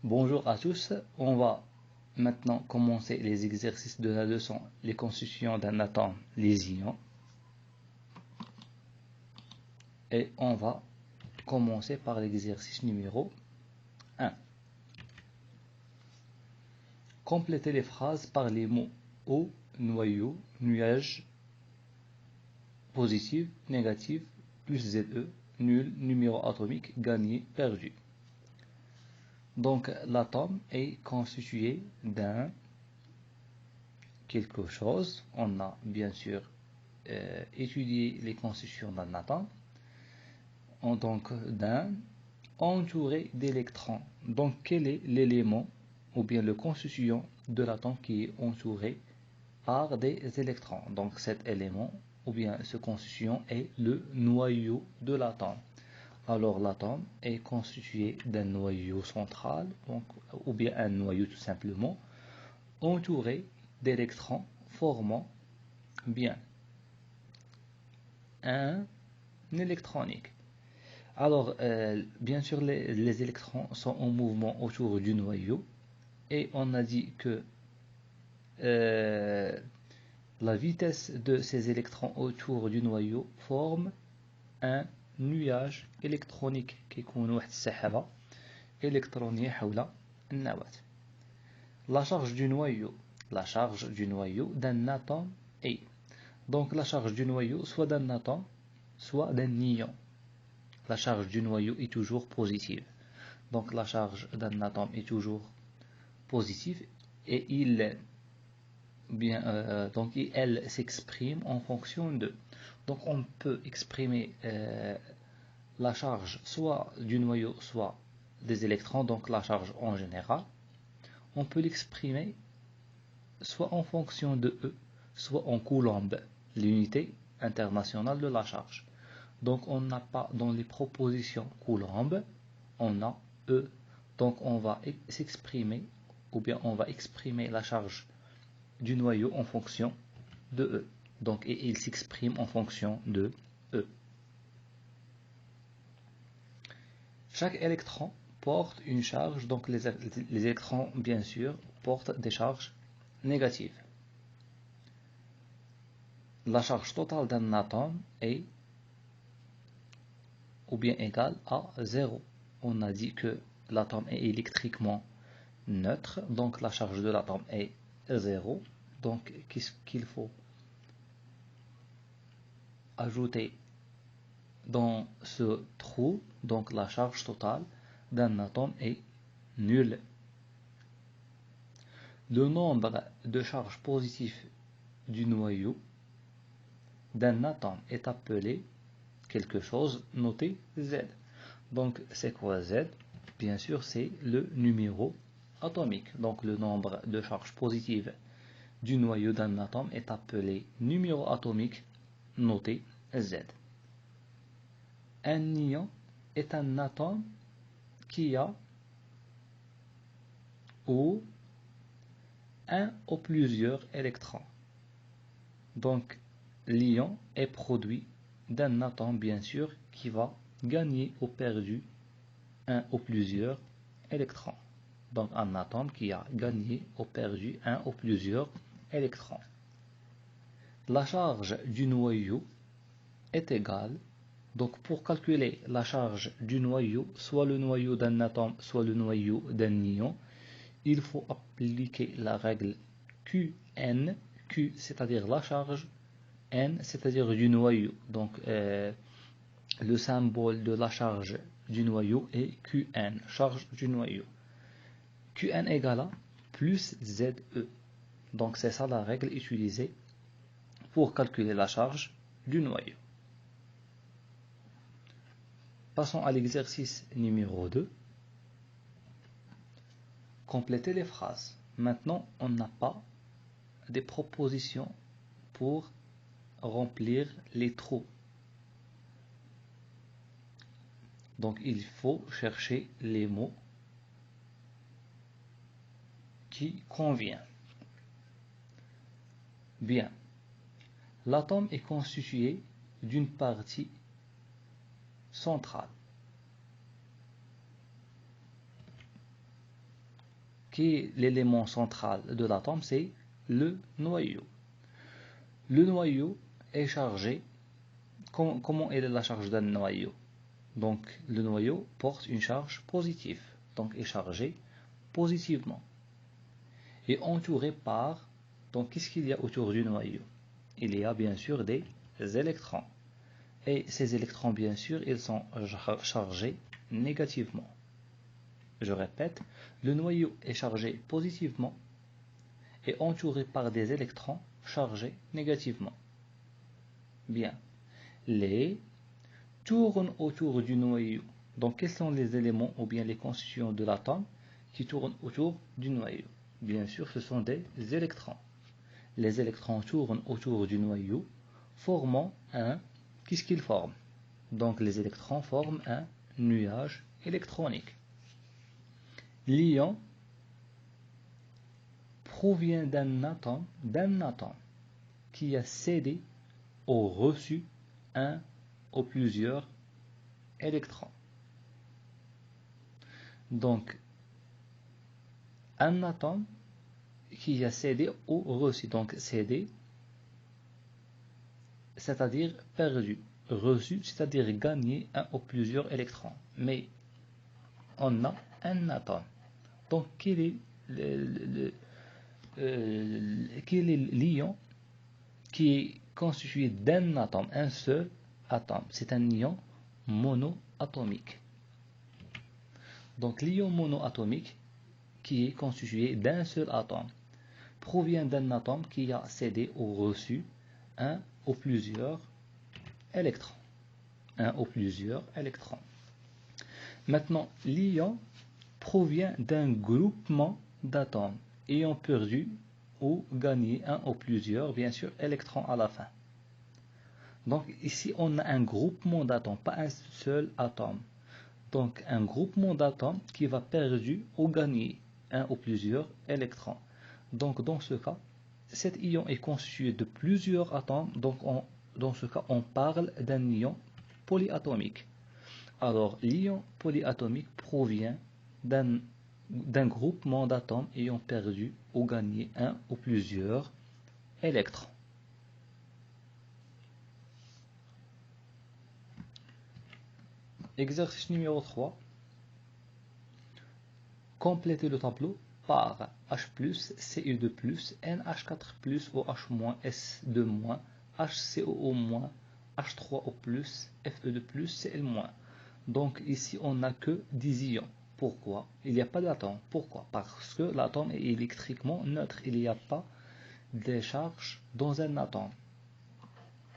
Bonjour à tous, on va maintenant commencer les exercices de la leçon, les constitutions d'un atome, les ions. Et on va commencer par l'exercice numéro 1. Complétez les phrases par les mots eau, noyau, nuage, positif, négatif, plus ZE, nul, numéro atomique, gagné, perdu. Donc l'atome est constitué d'un quelque chose. On a bien sûr étudié les constitutions d'un atome. Donc d'un entouré d'électrons. Donc quel est l'élément ou bien le constituant de l'atome qui est entouré par des électrons? Donc cet élément ou bien ce constituant est le noyau de l'atome. Alors l'atome est constitué d'un noyau central, donc, ou bien un noyau tout simplement, entouré d'électrons formant bien un électronique. Alors, bien sûr, les électrons sont en mouvement autour du noyau et on a dit que la vitesse de ces électrons autour du noyau forme un nuage électronique qui يكون واحد السحابة électronique حول النواة. La charge du noyau d'un atome est donc la charge du noyau soit d'un atome soit d'un ion. La charge du noyau est toujours positive. Donc la charge d'un atome est toujours positive et elle s'exprime en fonction de. Donc on peut exprimer la charge soit du noyau soit des électrons, donc la charge en général. On peut l'exprimer soit en fonction de E, soit en coulomb, l'unité internationale de la charge. Donc on n'a pas dans les propositions coulomb, on a E. Donc on va s'exprimer, ou bien on va exprimer la charge du noyau en fonction de E. Donc et il s'exprime en fonction de E. Chaque électron porte une charge, donc les électrons bien sûr portent des charges négatives. La charge totale d'un atome est ou bien égale à 0. On a dit que l'atome est électriquement neutre, donc la charge de l'atome est 0. Donc qu'est-ce qu'il faut ajouter dans ce trou? Donc la charge totale d'un atome est nulle. Le nombre de charges positives du noyau d'un atome est appelé quelque chose noté Z. Donc c'est quoi Z? Bien sûr c'est le numéro atomique. Donc le nombre de charges positives du noyau d'un atome est appelé numéro atomique noté Z. Un ion est un atome qui a ou un ou plusieurs électrons. Donc l'ion est produit d'un atome bien sûr qui va gagner ou perdu un ou plusieurs électrons. Donc un atome qui a gagné ou perdu un ou plusieurs électrons. La charge du noyau est égale. Donc pour calculer la charge du noyau, soit le noyau d'un atome, soit le noyau d'un ion, il faut appliquer la règle Qn, Q c'est-à-dire la charge, N c'est-à-dire du noyau. Donc le symbole de la charge du noyau est Qn, charge du noyau. Qn égale à plus Ze. Donc c'est ça la règle utilisée pour calculer la charge du noyau. Passons à l'exercice numéro 2. Complétez les phrases. Maintenant, on n'a pas des propositions pour remplir les trous. Donc il faut chercher les mots qui conviennent. Bien. L'atome est constitué d'une partie centrale. qui est l'élément central de l'atome, c'est le noyau. Le noyau est chargé. Comment est la charge d'un noyau? Donc le noyau porte une charge positive, donc est chargé positivement. Et entouré par, donc qu'est-ce qu'il y a autour du noyau? Il y a bien sûr des électrons. Et ces électrons, bien sûr, ils sont chargés négativement. Je répète, le noyau est chargé positivement et entouré par des électrons chargés négativement. Bien. Les tournent autour du noyau. Donc, quels sont les éléments ou bien les constituants de l'atome qui tournent autour du noyau? Bien sûr, ce sont des électrons. Les électrons tournent autour du noyau, formant un... Qu'est-ce qu'ils forment? Donc, les électrons forment un nuage électronique. L'ion provient d'un atome qui a cédé ou reçu un ou plusieurs électrons. Donc, un atome qui a cédé ou reçu. Donc, cédé, c'est-à-dire perdu. Reçu, c'est-à-dire gagné un ou plusieurs électrons. Mais on a un atome. Donc, quel est l'ion qui est constitué d'un atome, un seul atome? C'est un ion monoatomique. Donc, l'ion monoatomique qui est constitué d'un seul atome provient d'un atome qui a cédé ou reçu un ou plusieurs électrons. Maintenant, l'ion provient d'un groupement d'atomes ayant perdu ou gagné un ou plusieurs, bien sûr, électrons à la fin. Donc ici, on a un groupement d'atomes, pas un seul atome. Donc un groupement d'atomes qui va perdre ou gagner un ou plusieurs électrons. Donc dans ce cas, cet ion est constitué de plusieurs atomes. Donc dans ce cas, on parle d'un ion polyatomique. Alors l'ion polyatomique provient d'un groupement d'atomes ayant perdu ou gagné un ou plusieurs électrons. Exercice numéro 3. Complétez le tableau par H+, Cu2+, NH4+, OH-, S2-, HCOO-, H3O+, Fe2+, Cl-. Donc ici on n'a que des ions. Pourquoi? Il n'y a pas d'atome. Pourquoi? Parce que l'atome est électriquement neutre. Il n'y a pas de charge dans un atome.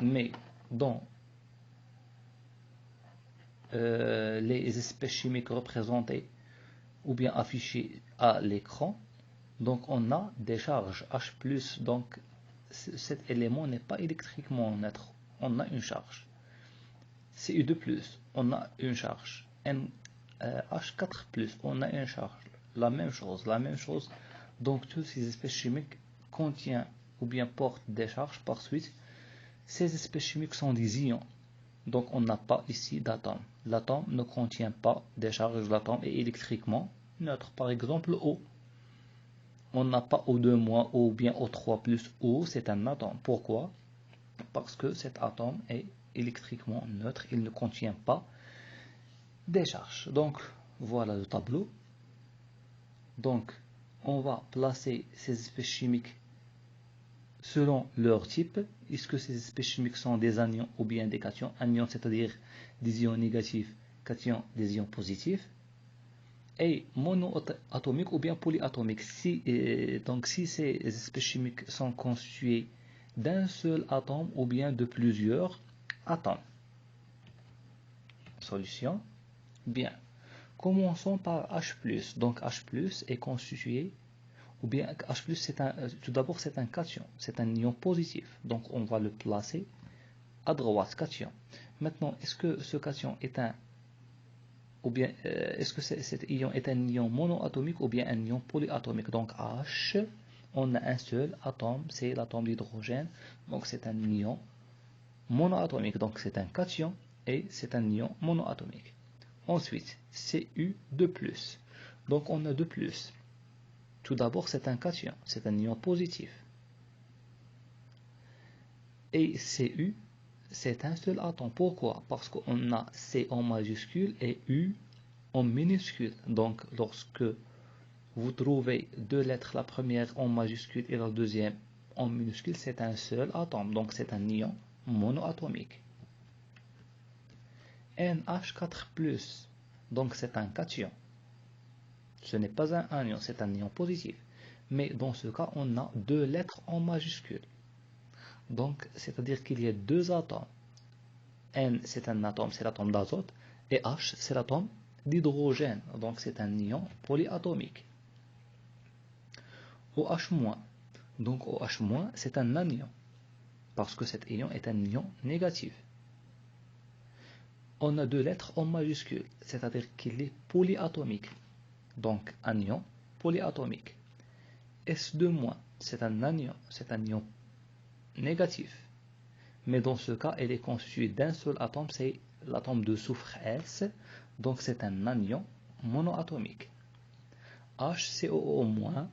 Mais dans les espèces chimiques représentées ou bien affichées à l'écran, donc on a des charges H+, donc cet élément n'est pas électriquement neutre. On a une charge. Cu2+, on a une charge. H4+, on a une charge. La même chose. Donc toutes ces espèces chimiques contiennent ou bien portent des charges. Par suite, ces espèces chimiques sont des ions. Donc on n'a pas ici d'atome. L'atome ne contient pas des charges. L'atome est électriquement neutre. Par exemple, O. On n'a pas O2- ou bien O3+. O, c'est un atome. Pourquoi? Parce que cet atome est électriquement neutre. Il ne contient pas des charges. Donc voilà le tableau. Donc on va placer ces espèces chimiques selon leur type. Est-ce que ces espèces chimiques sont des anions ou bien des cations? Anions, c'est-à-dire des ions négatifs, cations, des ions positifs. Et monoatomiques ou bien polyatomiques. Donc si ces espèces chimiques sont constituées d'un seul atome ou bien de plusieurs atomes. Solution. Bien. Commençons par H+. Donc H+ est constitué, ou bien H+, tout d'abord c'est un cation, c'est un ion positif. Donc on va le placer à droite, cation. Maintenant, est-ce que ce cation est un, ou bien est-ce que cet ion est un ion monoatomique ou bien un ion polyatomique? Donc H, on a un seul atome, c'est l'atome d'hydrogène. Donc c'est un ion monoatomique. Donc c'est un cation et c'est un ion monoatomique. Ensuite, Cu2+. Donc on a 2+. Tout d'abord, c'est un cation, c'est un ion positif. Et Cu, c'est un seul atome. Pourquoi? Parce qu'on a C en majuscule et U en minuscule. Donc, lorsque vous trouvez deux lettres, la première en majuscule et la deuxième en minuscule, c'est un seul atome. Donc, c'est un ion monoatomique. NH4+, donc c'est un cation. Ce n'est pas un anion, c'est un ion positif. Mais dans ce cas, on a deux lettres en majuscule. Donc, c'est-à-dire qu'il y a deux atomes. N, c'est un atome, c'est l'atome d'azote. Et H, c'est l'atome d'hydrogène. Donc, c'est un ion polyatomique. OH-, donc OH-, c'est un anion. Parce que cet ion est un ion négatif. On a deux lettres en majuscule, c'est-à-dire qu'il est polyatomique. Donc, anion polyatomique. S2-, c'est un anion, c'est un ion négatif. Mais dans ce cas, elle est constituée d'un seul atome, c'est l'atome de soufre S. Donc, c'est un anion monoatomique. HCOO-,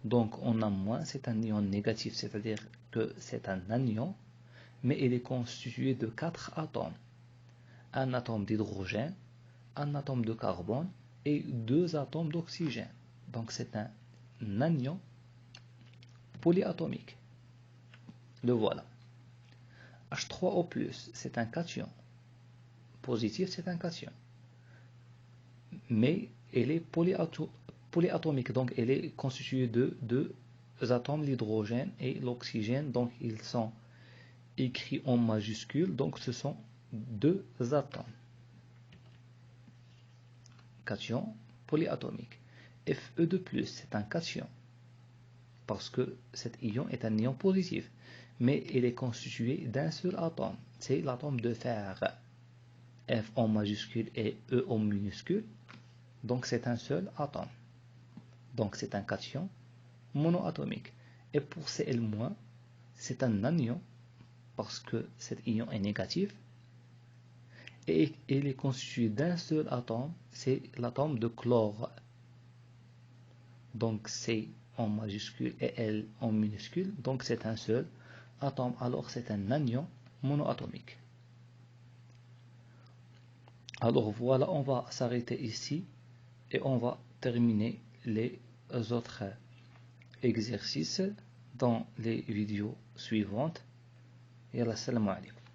donc on a moins, c'est un ion négatif, c'est-à-dire que c'est un anion, mais il est constitué de 4 atomes. Un atome d'hydrogène, un atome de carbone et 2 atomes d'oxygène. Donc c'est un anion polyatomique. Le voilà. H3O+, c'est un cation. Positif, c'est un cation. Mais elle est polyatomique, donc elle est constituée de 2 atomes, l'hydrogène et l'oxygène. Donc ils sont écrits en majuscule, donc ce sont 2 atomes. Cation polyatomique. Fe2+, c'est un cation. Parce que cet ion est un ion positif. Mais il est constitué d'un seul atome. C'est l'atome de fer. F en majuscule et E en minuscule. Donc c'est un seul atome. Donc c'est un cation monoatomique. Et pour Cl-, c'est un anion. Parce que cet ion est négatif. Et il est constitué d'un seul atome. C'est l'atome de chlore. Donc C en majuscule et L en minuscule. Donc c'est un seul atome. Alors c'est un anion monoatomique. Alors voilà, on va s'arrêter ici et on va terminer les autres exercices dans les vidéos suivantes. Yalla, salam alaikum.